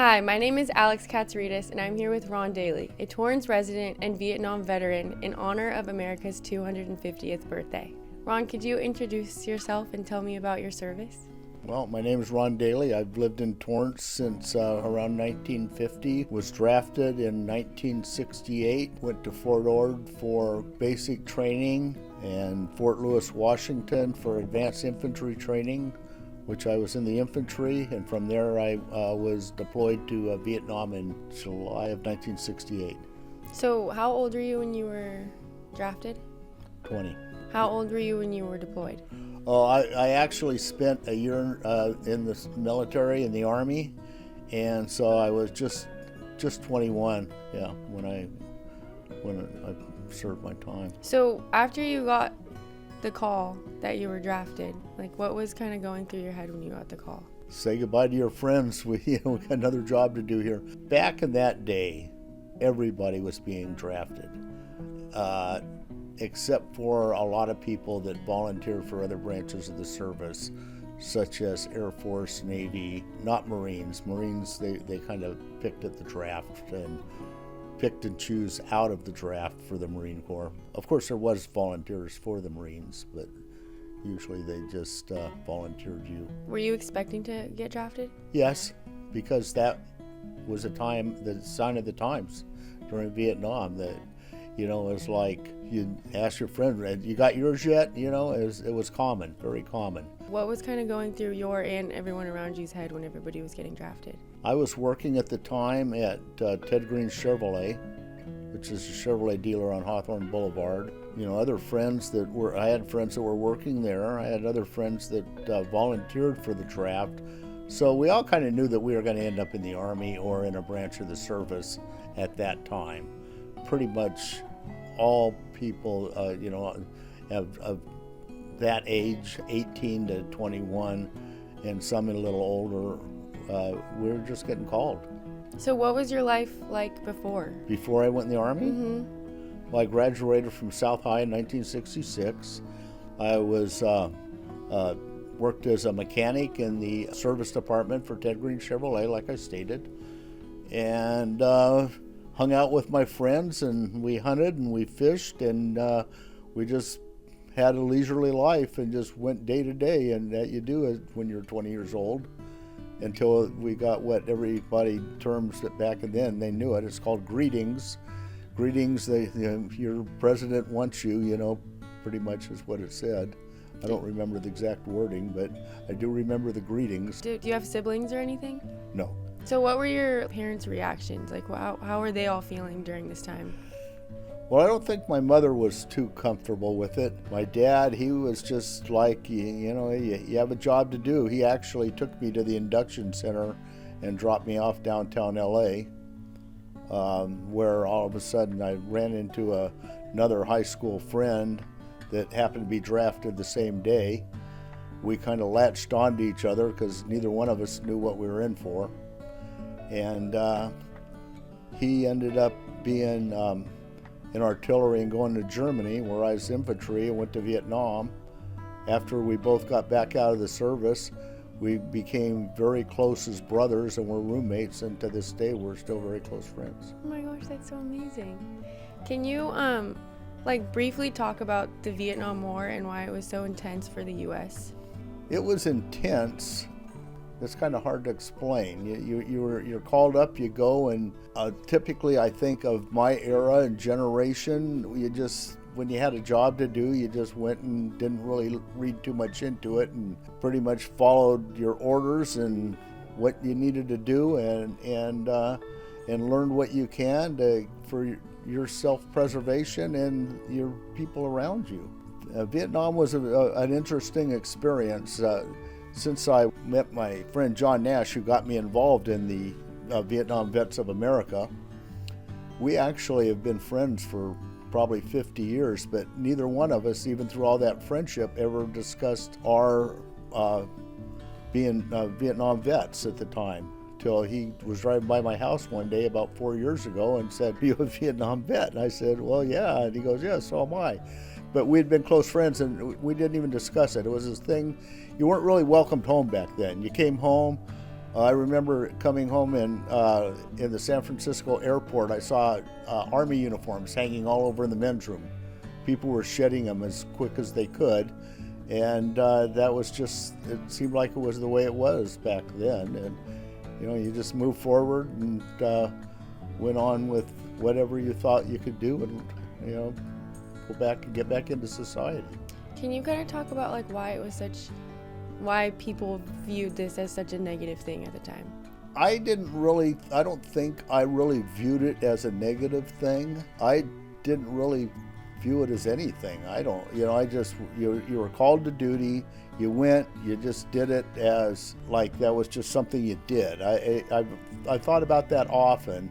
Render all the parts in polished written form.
Hi, my name is Alex Katsarides, and I'm here with Ron Dailey, a Torrance resident and Vietnam veteran in honor of America's 250th birthday. Ron, could you introduce yourself and tell me about your service? Well, my name is Ron Dailey. I've lived in Torrance since around 1950. Was drafted in 1968. Went to Fort Ord for basic training and Fort Lewis, Washington for advanced infantry training, which I was in the infantry. And from there I was deployed to Vietnam in July of 1968. So how old were you when you were drafted? 20. How old were you when you were deployed? Oh, I actually spent a year in the military, in the Army, and so I was just 21, when I served my time. So after you got the call that you were drafted, what was kind of going through your head when you got the call? Say goodbye to your friends. We got another job to do here. Back in that day, everybody was being drafted. Except for a lot of people that volunteered for other branches of the service, such as Air Force, Navy, not Marines. Marines, they kind of picked at the draft and picked and choose out of the draft for the Marine Corps. Of course, there was volunteers for the Marines, but usually they just volunteered you. Were you expecting to get drafted? Yes, because that was the sign of the times during Vietnam, that it was like you ask your friend, you got yours yet? It was common, very common. What was kind of going through your and everyone around you's head when everybody was getting drafted? I was working at the time at Ted Green's Chevrolet, which is a Chevrolet dealer on Hawthorne Boulevard. Other friends I had friends that were working there. I had other friends that volunteered for the draft. So we all kind of knew that we were going to end up in the Army or in a branch of the service at that time. Pretty much all people, of that age, 18 to 21, and some a little older, we were just getting called. So what was your life like before? Before I went in the Army? Mm-hmm. Well, I graduated from South High in 1966. I was worked as a mechanic in the service department for Ted Green Chevrolet, like I stated, and hung out with my friends, and we hunted and we fished, and we just had a leisurely life and just went day to day, and that you do it when you're 20 years old, until we got what everybody terms that back then, they knew it. It's called greetings. Greetings, your president wants you, pretty much is what it said. I don't remember the exact wording, but I do remember the greetings. Do you have siblings or anything? No. So what were your parents' reactions? How were they all feeling during this time? Well, I don't think my mother was too comfortable with it. My dad, he was just like, you have a job to do. He actually took me to the induction center and dropped me off downtown LA, where all of a sudden I ran into another high school friend that happened to be drafted the same day. We kind of latched onto each other because neither one of us knew what we were in for. And he ended up being in artillery and going to Germany, where I was infantry and went to Vietnam. After we both got back out of the service, we became very close as brothers and were roommates, and to this day we're still very close friends. Oh my gosh, that's so amazing. Can you briefly talk about the Vietnam War and why it was so intense for the U.S.? It was intense. It's kind of hard to explain. You're called up, you go, and typically I think of my era and generation, when you had a job to do, you just went and didn't really read too much into it and pretty much followed your orders and what you needed to do, and learned what you can for your self-preservation and your people around you. Vietnam was an interesting experience. Since I met my friend John Nash, who got me involved in the Vietnam Vets of America, we actually have been friends for probably 50 years, but neither one of us, even through all that friendship, ever discussed our being Vietnam vets at the time, till he was driving by my house one day about 4 years ago and said, "Are you a Vietnam vet?" And I said, "Well, yeah." And he goes, "Yeah, so am I." But we'd been close friends, and we didn't even discuss it. It was this thing, you weren't really welcomed home back then. You came home, I remember coming home in the San Francisco airport. I saw Army uniforms hanging all over in the men's room. People were shedding them as quick as they could, and that was just, it seemed like it was the way it was back then. And you just moved forward and went on with whatever you thought you could do, and go back and get back into society. Can you kind of talk about like why people viewed this as such a negative thing at the time? I don't think I really viewed it as a negative thing. I didn't really view it as anything. You were called to duty, you went, you just did it as like that was just something you did. I thought about that often,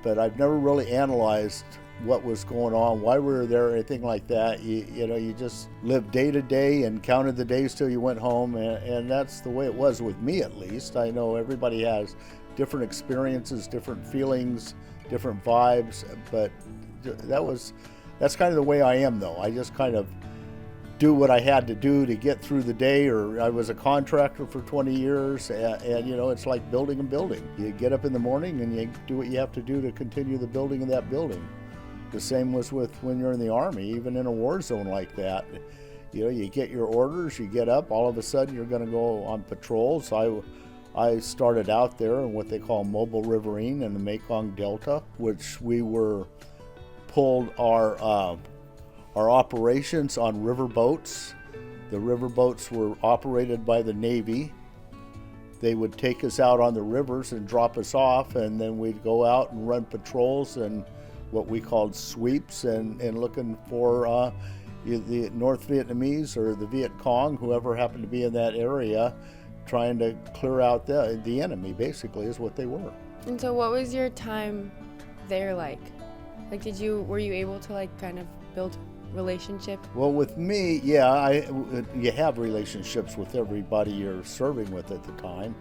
but I've never really analyzed what was going on, why we were there, or anything like that. You just lived day to day and counted the days till you went home, and that's the way it was with me, at least. I know everybody has different experiences, different feelings, different vibes, but that's kind of the way I am, though. I just kind of do what I had to do to get through the day, or I was a contractor for 20 years, and it's like building a building. You get up in the morning and you do what you have to do to continue the building of that building. The same was with when you're in the Army, even in a war zone like that. You get your orders, you get up, all of a sudden you're going to go on patrols. I started out there in what they call mobile riverine in the Mekong Delta, which we pulled our operations on river boats. The river boats were operated by the Navy. They would take us out on the rivers and drop us off, and then we'd go out and run patrols and what we called sweeps, and looking for the North Vietnamese or the Viet Cong, whoever happened to be in that area, trying to clear out the enemy, basically, is what they were. And so what was your time there like? Like, were you able to like kind of build relationship? Well, with me, yeah, you have relationships with everybody you're serving with at the time,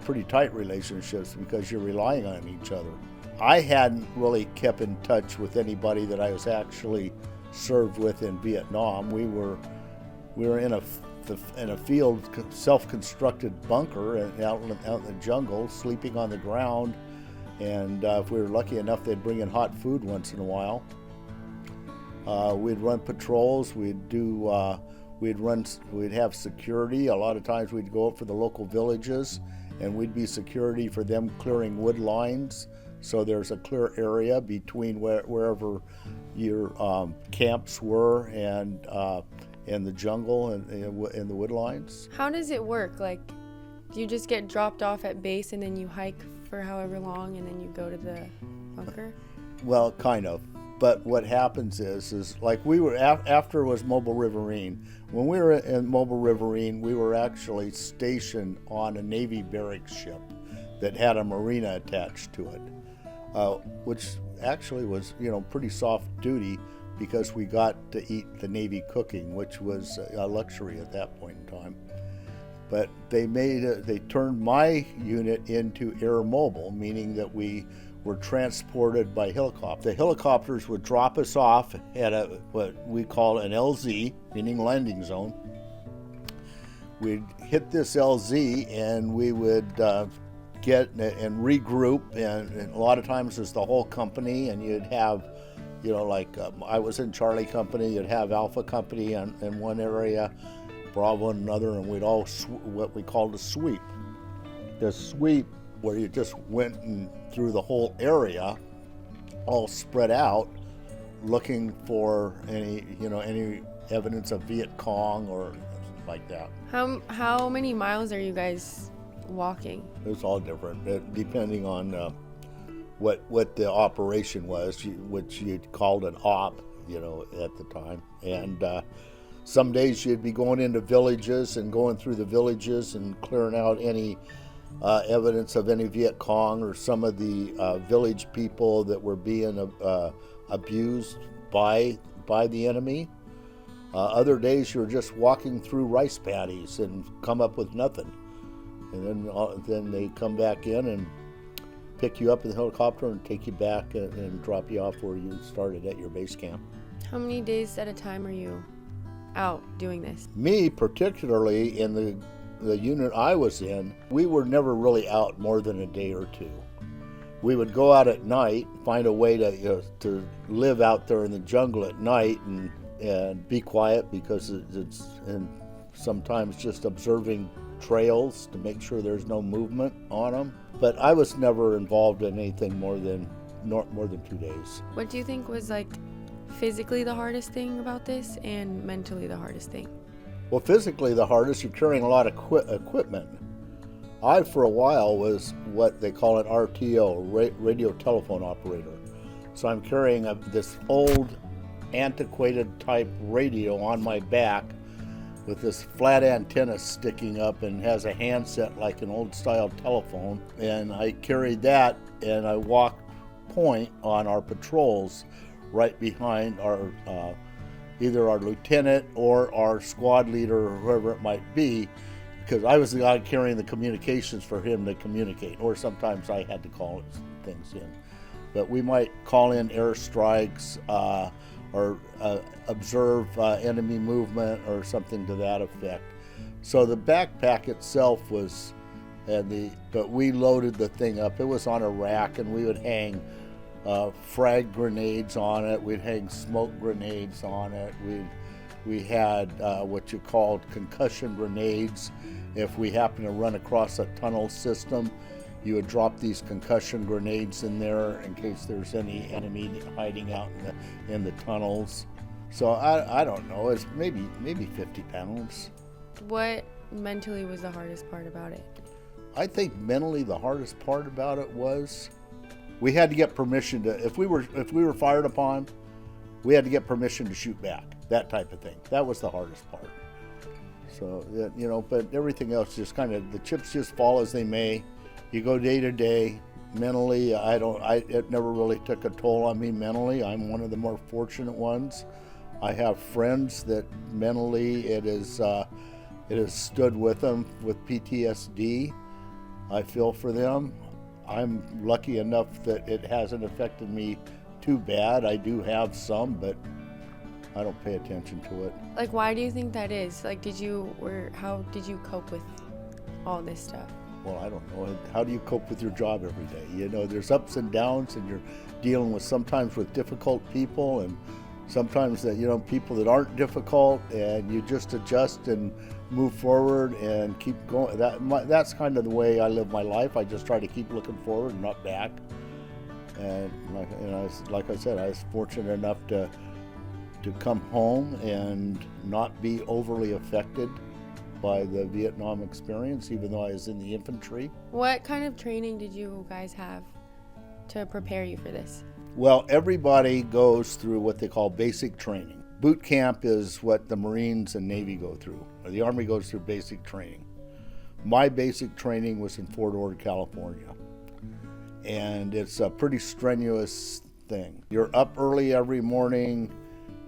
pretty tight relationships because you're relying on each other. I hadn't really kept in touch with anybody that I was actually served with in Vietnam. We were in a field, self-constructed bunker, and out in the jungle, sleeping on the ground. And if we were lucky enough, they'd bring in hot food once in a while. We'd run patrols. We'd have security. A lot of times we'd go up for the local villages, and we'd be security for them clearing wood lines. So there's a clear area between wherever your camps were and the jungle and the wood lines. How does it work? Like, do you just get dropped off at base and then you hike for however long and then you go to the bunker? Well, kind of. But what happens is like we were after it was Mobile Riverine. When we were in Mobile Riverine, we were actually stationed on a Navy barracks ship that had a marina attached to it. Which actually was, pretty soft duty because we got to eat the Navy cooking, which was a luxury at that point in time. But they turned my unit into air mobile, meaning that we were transported by helicopter. The helicopters would drop us off at what we call an LZ, meaning landing zone. We'd hit this LZ and we would get and regroup, and a lot of times it's the whole company, and you'd have, I was in Charlie Company, you'd have Alpha Company in one area, Bravo in another, and we'd all what we called a sweep. The sweep, where you just went through the whole area, all spread out, looking for any evidence of Viet Cong or like that. How many miles are you guys walking? It was all different, depending on what the operation was, which you called an op, at the time. And some days you'd be going into villages and going through the villages and clearing out any evidence of any Viet Cong or some of the village people that were being abused by the enemy. Other days you're just walking through rice paddies and come up with nothing. And then they come back in and pick you up in the helicopter and take you back and drop you off where you started at your base camp. How many days at a time are you out doing this? Me, particularly in the the unit I was in, we were never really out more than a day or two. We would go out at night, find a way to live out there in the jungle at night and be quiet, because it's and sometimes just observing trails to make sure there's no movement on them. But I was never involved in anything more than 2 days. What do you think was like physically the hardest thing about this and mentally the hardest thing? Well, physically the hardest, you're carrying a lot of equipment. I, for a while, was what they call an RTO, radio telephone operator. So I'm carrying this old, antiquated type radio on my back with this flat antenna sticking up, and has a handset like an old style telephone. And I carried that, and I walked point on our patrols right behind our either our lieutenant or our squad leader, or whoever it might be, because I was the guy carrying the communications for him to communicate, or sometimes I had to call things in. But we might call in airstrikes or observe enemy movement or something to that effect. So the backpack itself was, but we loaded the thing up. It was on a rack, and we would hang frag grenades on it. We'd hang smoke grenades on it. We had what you called concussion grenades. If we happen to run across a tunnel system, you would drop these concussion grenades in there in case there's any enemy hiding out in the tunnels. So I don't know, it's maybe 50 pounds. What mentally was the hardest part about it? I think mentally the hardest part about it was we had to get permission to, if we were fired upon, we had to get permission to shoot back, that type of thing. That was the hardest part. So, but everything else just kind of, the chips just fall as they may. You go day to day. Mentally, it never really took a toll on me mentally. I'm one of the more fortunate ones. I have friends that mentally it has stood with them with PTSD. I feel for them. I'm lucky enough that it hasn't affected me too bad. I do have some, but I don't pay attention to it. Like, why do you think that is? Like, how did you cope with all this stuff? Well, I don't know. How do you cope with your job every day? There's ups and downs, and you're dealing with sometimes with difficult people, and sometimes that people that aren't difficult, and you just adjust and move forward and keep going. That's kind of the way I live my life. I just try to keep looking forward and not back. And like I said, I was fortunate enough to come home and not be overly affected by the Vietnam experience, even though I was in the infantry. What kind of training did you guys have to prepare you for this? Well, everybody goes through what they call basic training. Boot camp is what the Marines and Navy go through. The Army goes through basic training. My basic training was in Fort Ord, California. And it's a pretty strenuous thing. You're up early every morning.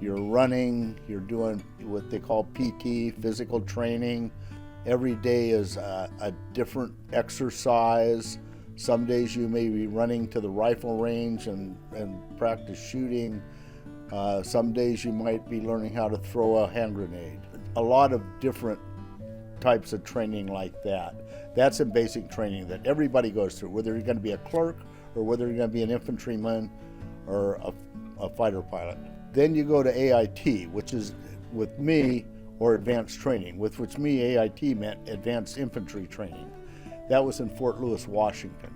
You're running, you're doing what they call PT, physical training. Every day is a different exercise. Some days you may be running to the rifle range and practice shooting. Some days you might be learning how to throw a hand grenade. A lot of different types of training like that. That's in basic training that everybody goes through, whether you're going to be a clerk or whether you're going to be an infantryman or a fighter pilot. Then you go to AIT, which is with me, or advanced training, with which me AIT meant advanced infantry training. That was in Fort Lewis, Washington.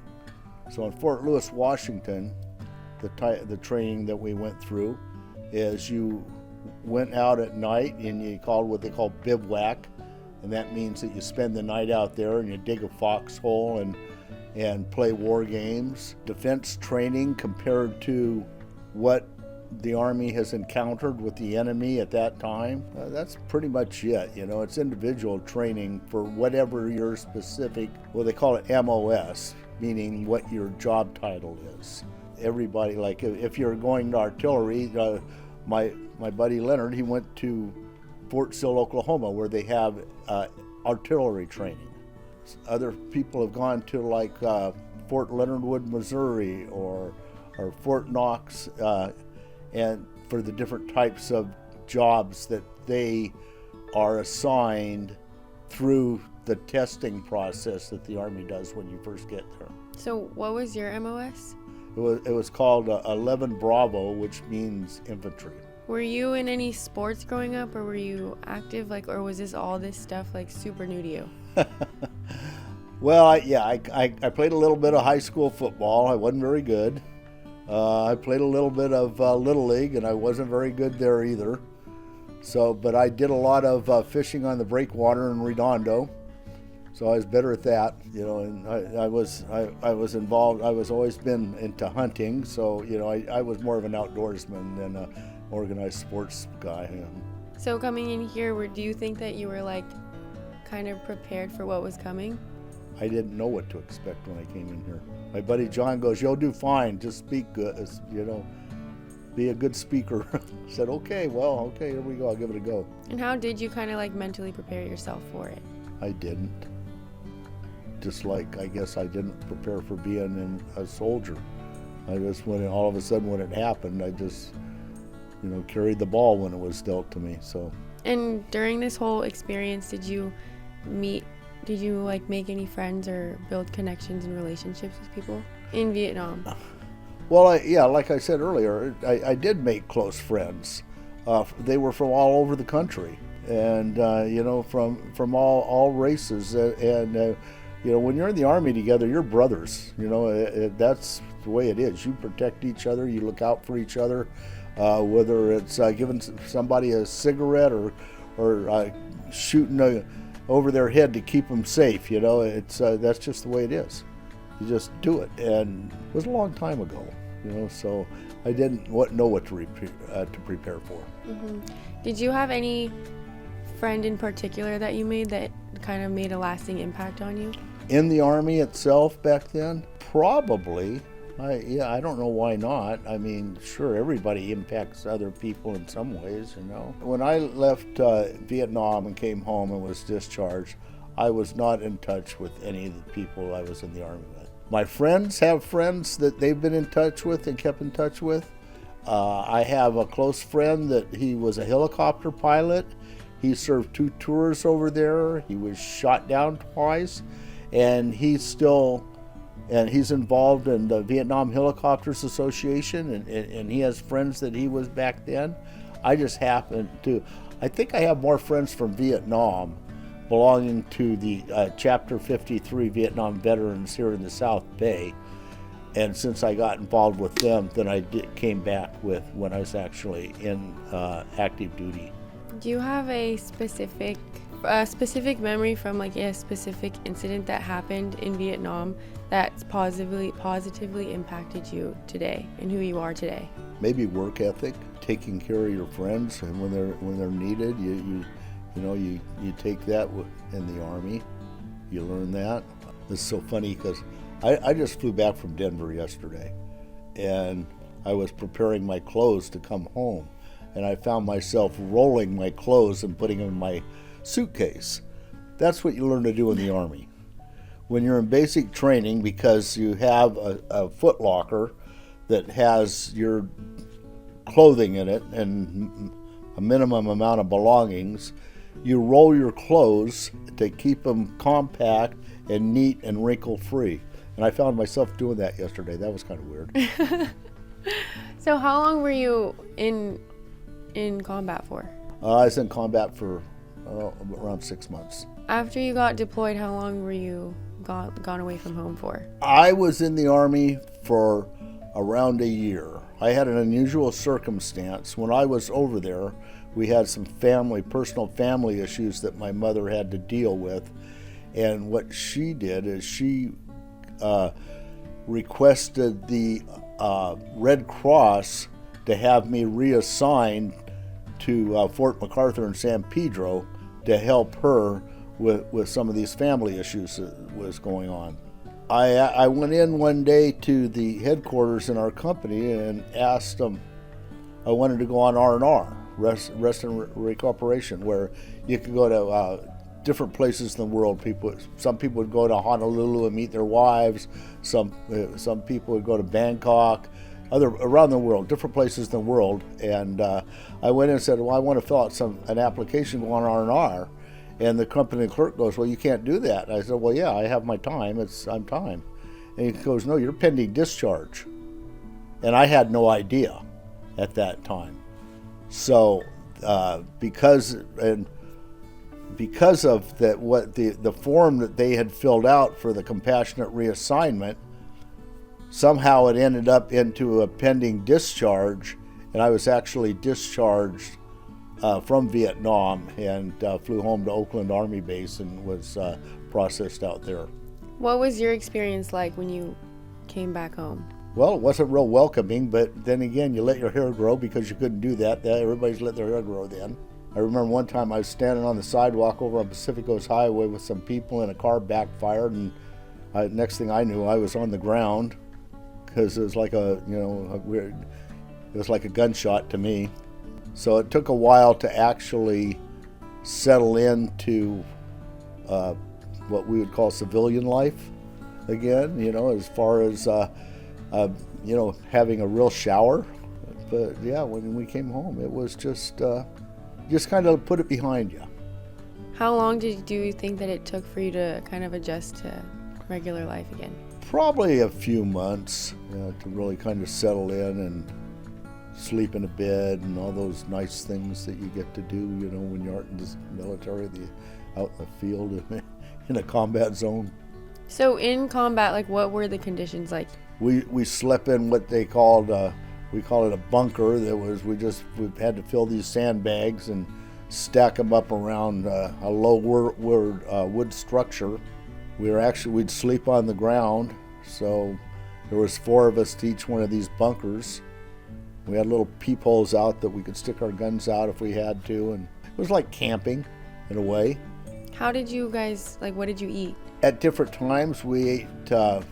So in Fort Lewis, Washington, the training that we went through is you went out at night and you called what they call bivouac, and that means that you spend the night out there and you dig a foxhole and play war games. Defense training compared to what the Army has encountered with the enemy at that time. That's pretty much it. It's individual training for whatever your specific, well, they call it MOS, meaning what your job title is. Everybody, like if you're going to artillery, my buddy Leonard, he went to Fort Sill, Oklahoma, where they have artillery training. Other people have gone to like Fort Leonard Wood, Missouri, or Fort Knox, and for the different types of jobs that they are assigned through the testing process that the Army does when you first get there. So what was your MOS? It was called 11 Bravo, which means infantry. Were you in any sports growing up, or were you active, or was all this stuff super new to you? Well, I played a little bit of high school football. I wasn't very good. I played a little bit of Little League, and I wasn't very good there either. But I did a lot of fishing on the breakwater in Redondo, so I was better at that. And I was involved. I was always been into hunting, so I was more of an outdoorsman than an organized sports guy. So coming in here, do you think that you were kind of prepared for what was coming? I didn't know what to expect when I came in here. My buddy John goes, "You'll do fine. Just speak good. Be a good speaker." I said, okay, here we go. I'll give it a go. And how did you kind of mentally prepare yourself for it? I didn't. Just I guess I didn't prepare for being a soldier. All of a sudden when it happened, I just, carried the ball when it was dealt to me. So. And during this whole experience, did you make any friends or build connections and relationships with people in Vietnam? Well, like I said earlier, I did make close friends. They were from all over the country, and from all races. And when you're in the Army together, you're brothers. That's the way it is. You protect each other. You look out for each other. Whether it's giving somebody a cigarette or shooting over their head to keep them safe, that's just the way it is. You just do it, and it was a long time ago, so I didn't know what to prepare for. Mm-hmm. Did you have any friend in particular that you made that kind of made a lasting impact on you? In the Army itself back then? Probably. I don't know why not. I mean, sure, everybody impacts other people in some ways, When I left Vietnam and came home and was discharged, I was not in touch with any of the people I was in the Army with. My friends have friends that they've been in touch with and kept in touch with. I have a close friend that he was a helicopter pilot. He served 2 tours over there. He was shot down twice, and he's involved in the Vietnam Helicopters Association, and he has friends that he was back then. I just happen to, I think I have more friends from Vietnam belonging to the Chapter 53 Vietnam veterans here in the South Bay. And since I got involved with them, then I came back with when I was actually in active duty. Do you have a specific memory from a specific incident that happened in Vietnam that's positively impacted you today and who you are today? Maybe work ethic, taking care of your friends, and when they're needed, you take that in the Army. You learn that. It's so funny because I just flew back from Denver yesterday, and I was preparing my clothes to come home, and I found myself rolling my clothes and putting them in my suitcase. That's what you learn to do in the Army. When you're in basic training, because you have a foot locker that has your clothing in it and a minimum amount of belongings, you roll your clothes to keep them compact and neat and wrinkle free. And I found myself doing that yesterday. That was kind of weird. So how long were you in combat for? I was in combat for around 6 months. After you got deployed, how long were you gone away from home for? I was in the Army for around a year. I had an unusual circumstance. When I was over there, we had some personal family issues that my mother had to deal with. And what she did is she requested the Red Cross to have me reassigned to Fort MacArthur in San Pedro to help her with some of these family issues that was going on. I went in one day to the headquarters in our company and asked them, I wanted to go on R&R, rest and recuperation, where you could go to different places in the world. Some people would go to Honolulu and meet their wives. Some people would go to Bangkok, around the world, different places in the world. And I went in and said, well, I want to fill out an application to go on R&R. And the company clerk goes, well, you can't do that. I said, well, yeah, I have my time. I'm time. And he goes, no, you're pending discharge. And I had no idea at that time. So because of that, what the form that they had filled out for the compassionate reassignment, somehow it ended up into a pending discharge, and I was actually discharged from Vietnam and flew home to Oakland Army Base and was processed out there. What was your experience like when you came back home? Well, it wasn't real welcoming, but then again, you let your hair grow because you couldn't do that. Everybody's let their hair grow then. I remember one time I was standing on the sidewalk over on Pacific Coast Highway with some people, and a car backfired, and next thing I knew, I was on the ground because it was like it was like a gunshot to me. So it took a while to actually settle into what we would call civilian life again, as far as, having a real shower. But yeah, when we came home, it was just kind of put it behind you. How long do you think that it took for you to kind of adjust to regular life again? Probably a few months to really kind of settle in and sleep in a bed and all those nice things that you get to do, when you're in the military, out in the field in a combat zone. So in combat, what were the conditions like? We slept in what they called, we call it a bunker. We had to fill these sandbags and stack them up around a low wood structure. We'd sleep on the ground. So there was 4 of us to each one of these bunkers. We had little peepholes out that we could stick our guns out if we had to, and it was like camping in a way. How did you guys, what did you eat? At different times we ate, a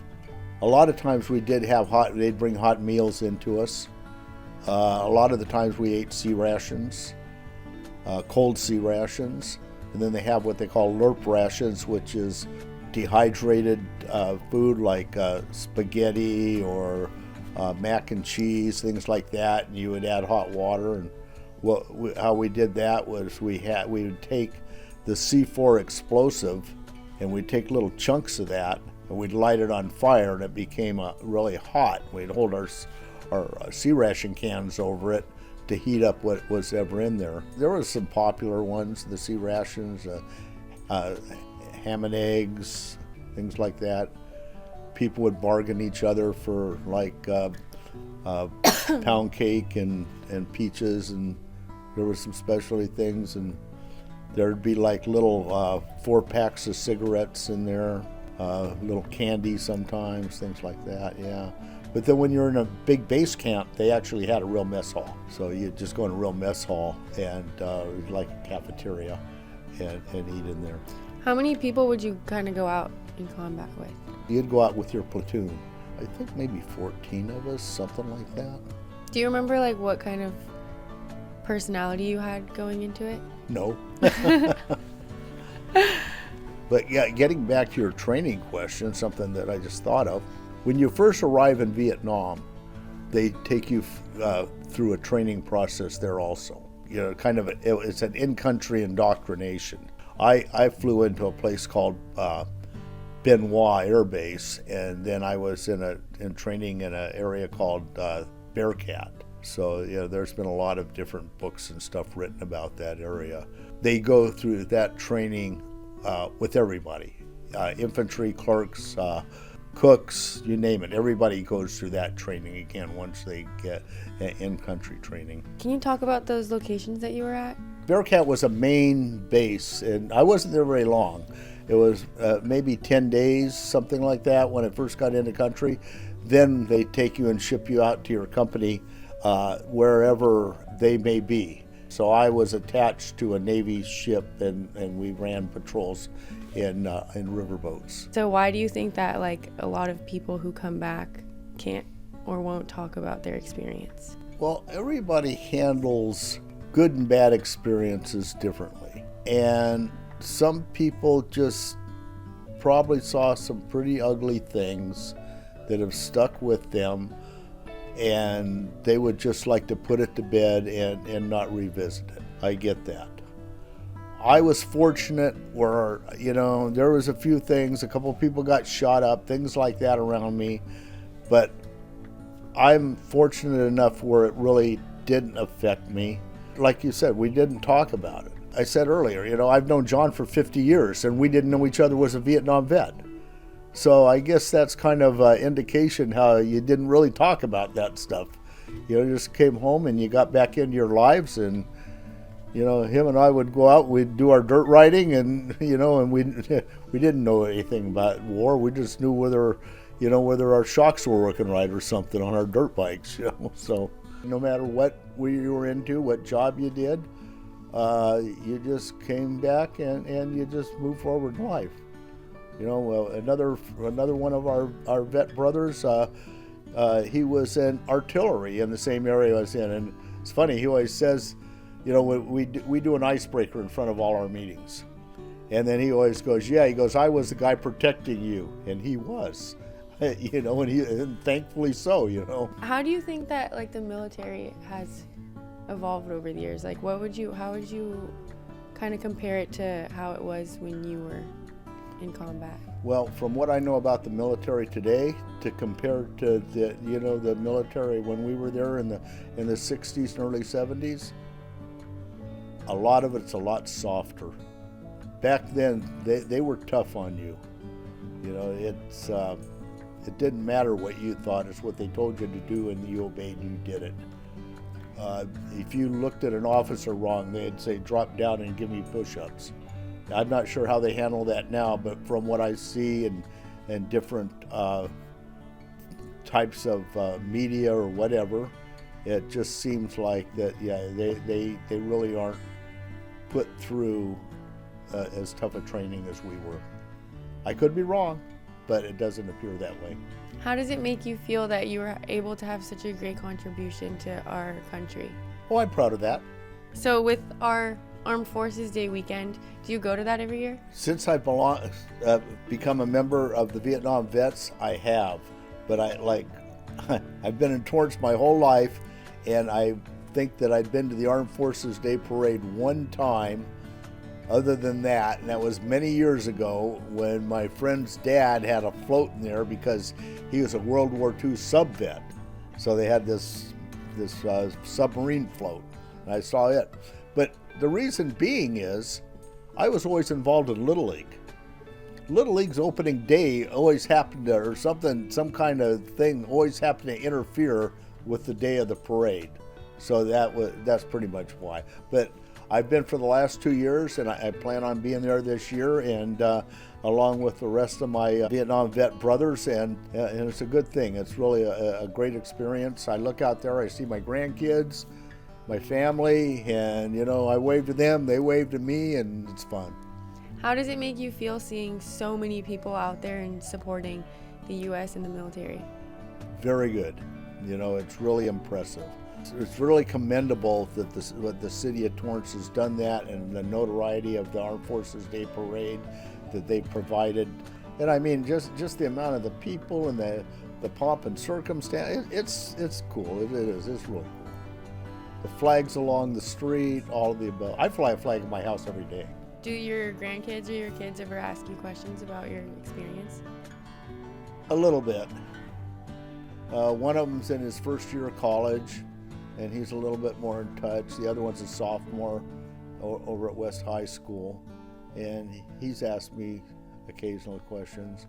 lot of times we did have they'd bring hot meals into us. A lot of the times we ate sea rations, cold sea rations, and then they have what they call LURP rations, which is dehydrated food like spaghetti or mac and cheese, things like that, and you would add hot water. And how we did that was we would take the C4 explosive and we'd take little chunks of that and we'd light it on fire, and it became really hot. We'd hold our sea ration cans over it to heat up what was ever in there. There were some popular ones, the sea rations, ham and eggs, things like that. People would bargain each other for pound cake and peaches, and there were some specialty things, and there'd be little 4 packs of cigarettes in there, little candy sometimes, things like that, yeah. But then when you're in a big base camp, they actually had a real mess hall. So you'd just go in a real mess hall and like a cafeteria and eat in there. How many people would you kind of go out in combat with? You'd go out with your platoon. I think maybe 14 of us, something like that. Do you remember what kind of personality you had going into it? No. But yeah, getting back to your training question, something that I just thought of. When you first arrive in Vietnam, they take you through a training process there also. It's an in-country indoctrination. I flew into a place called Bien Hoa Air Base, and then I was in training in an area called Bearcat. So there's been a lot of different books and stuff written about that area. They go through that training with everybody, infantry, clerks, cooks, you name it. Everybody goes through that training again once they get in-country training. Can you talk about those locations that you were at? Bearcat was a main base, and I wasn't there very long. It was maybe 10 days, something like that, when I first got into country. Then they take you and ship you out to your company wherever they may be. So I was attached to a Navy ship, and we ran patrols in riverboats. So why do you think that a lot of people who come back can't or won't talk about their experience? Well, everybody handles good and bad experiences differently. And some people just probably saw some pretty ugly things that have stuck with them, and they would just like to put it to bed and not revisit it. I get that. I was fortunate where, there was a few things, a couple of people got shot up, things like that around me, but I'm fortunate enough where it really didn't affect me. Like you said, we didn't talk about it. I said earlier, I've known John for 50 years and we didn't know each other was a Vietnam vet. So I guess that's kind of an indication how you didn't really talk about that stuff. You just came home and you got back into your lives, and him and I would go out, we'd do our dirt riding, and and we didn't know anything about war. We just knew whether our shocks were working right or something on our dirt bikes. So no matter what you were into, what job you did, you just came back and you just moved forward in life. Another one of our vet brothers, he was in artillery in the same area I was in, and it's funny. He always says, we do an icebreaker in front of all our meetings, and then he always goes, "Yeah," he goes, "I was the guy protecting you," and he was, and thankfully so. How do you think that the military has evolved over the years? How would you kind of compare it to how it was when you were in combat? Well, from what I know about the military today, to compare to the military when we were there in the 60s and early 70s, a lot of it's a lot softer. Back then, they were tough on you. It didn't matter what you thought; it's what they told you to do, and you obeyed and you did it. If you looked at an officer wrong, they'd say, "Drop down and give me push-ups." I'm not sure how they handle that now, but from what I see and different types of media or whatever, it just seems like that. Yeah, they really aren't put through as tough a training as we were. I could be wrong, but it doesn't appear that way. How does it make you feel that you were able to have such a great contribution to our country? Oh, I'm proud of that. So with our Armed Forces Day weekend, do you go to that every year? Since I've become a member of the Vietnam Vets, I have. But I've been in Torrance my whole life, and I think that I'd been to the Armed Forces Day Parade one time other than that, and that was many years ago when my friend's dad had a float in there because he was a World War II sub-vet. So they had this submarine float, and I saw it. But the reason being is I was always involved in Little League. Little League's opening day always happened to, or some kind of thing always happened to interfere with the day of the parade. So that's pretty much why. But I've been for the last 2 years, and I plan on being there this year, and along with the rest of my Vietnam vet brothers, and it's a good thing. It's really a great experience. I look out there, I see my grandkids, my family, and I wave to them, they wave to me, and it's fun. How does it make you feel seeing so many people out there and supporting the U.S. and the military? Very good. It's really impressive. It's really commendable that what the city of Torrance has done that, and the notoriety of the Armed Forces Day Parade that they provided. And I mean, just the amount of the people and the pomp and circumstance, it's cool. It is. It's really cool. The flags along the street, all of the above. I fly a flag in my house every day. Do your grandkids or your kids ever ask you questions about your experience? A little bit. One of them's in his first year of college, and he's a little bit more in touch. The other one's a sophomore over at West High School, and he's asked me occasional questions.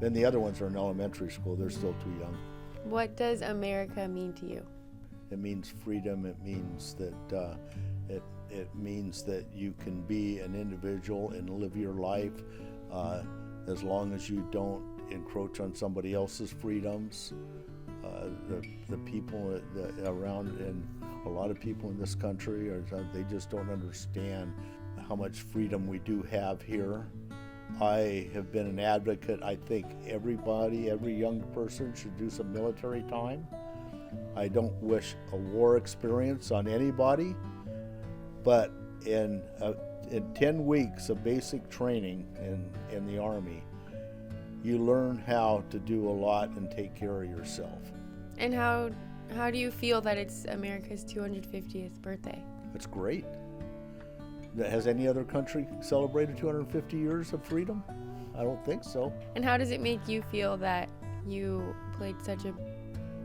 Then the other ones are in elementary school. They're still too young. What does America mean to you? It means freedom. It means that it means that you can be an individual and live your life as long as you don't encroach on somebody else's freedoms. The people around, and a lot of people in this country, they just don't understand how much freedom we do have here. I have been an advocate. I think every young person should do some military time. I don't wish a war experience on anybody, but in 10 weeks of basic training in the Army, you learn how to do a lot and take care of yourself. And how do you feel that it's America's 250th birthday? It's great. Has any other country celebrated 250 years of freedom? I don't think so. And how does it make you feel that you played such a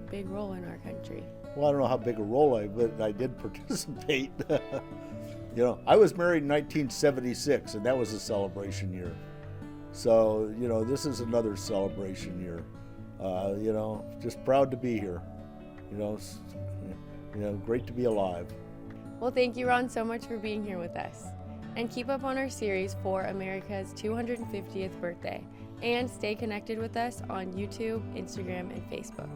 big role in our country? Well, I don't know how big a role but I did participate. I was married in 1976, and that was a celebration year. So, this is another celebration year. Just proud to be here. Great to be alive. Well, thank you, Ron, so much for being here with us. And keep up on our series for America's 250th birthday. And stay connected with us on YouTube, Instagram, and Facebook.